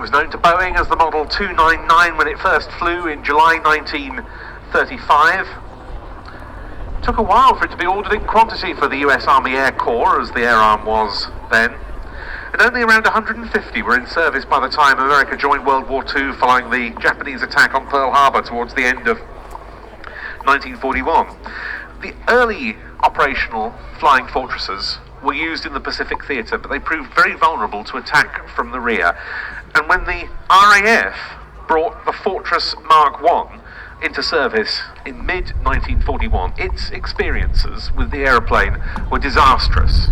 was known to Boeing as the Model 299 when it first flew in July 1935. It took a while for it to be ordered in quantity for the US Army Air Corps, as the Air Arm was then. And only around 150 were in service by the time America joined World War II following the Japanese attack on Pearl Harbor towards the end of 1941. The early operational flying fortresses were used in the Pacific Theatre, but they proved very vulnerable to attack from the rear. And when the RAF brought the Fortress Mark I into service in mid-1941, its experiences with the aeroplane were disastrous.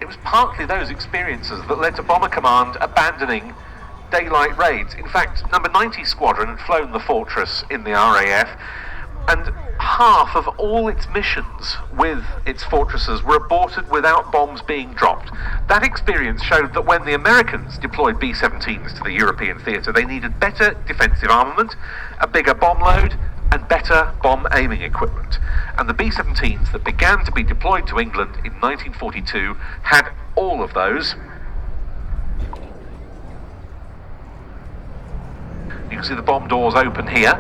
It was partly those experiences that led to Bomber Command abandoning daylight raids. In fact, number 90 Squadron had flown the Fortress in the RAF, and half of all its missions with its fortresses were aborted without bombs being dropped. That experience showed that when the Americans deployed B-17s to the European theatre, they needed better defensive armament, a bigger bomb load, and better bomb aiming equipment. And the B-17s that began to be deployed to England in 1942 had all of those. You can see the bomb doors open here.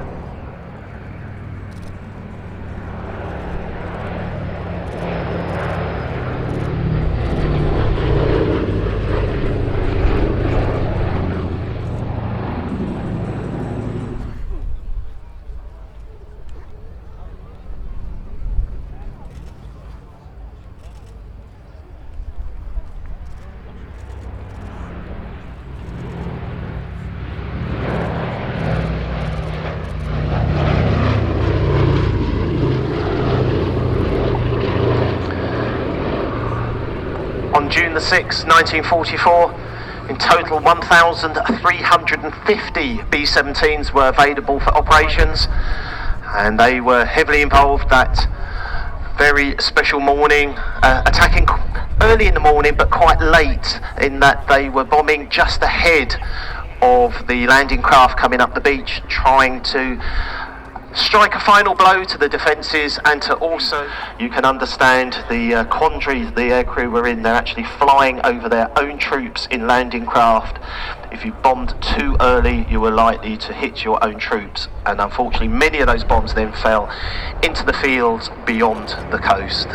On June the 6th, 1944, in total 1,350 B-17s were available for operations, and they were heavily involved that very special morning, attacking early in the morning but quite late, in that they were bombing just ahead of the landing craft coming up the beach, trying to strike a final blow to the defences, and to also, you can understand the quandary the aircrew were in. They're actually flying over their own troops in landing craft. If you bombed too early, you were likely to hit your own troops, and unfortunately many of those bombs then fell into the fields beyond the coast.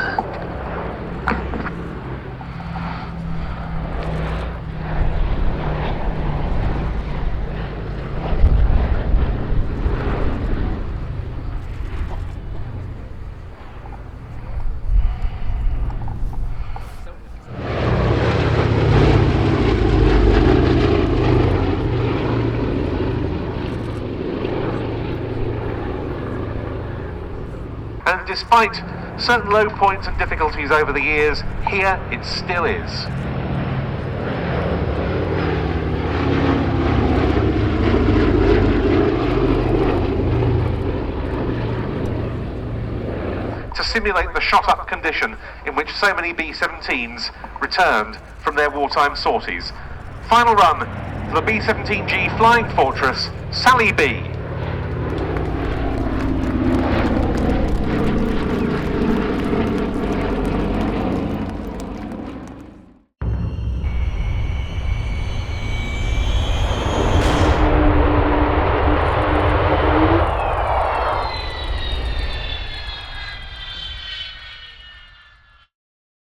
And despite certain low points and difficulties over the years, here it still is. To simulate the shot-up condition in which so many B-17s returned from their wartime sorties. Final run for the B-17G Flying Fortress, Sally B.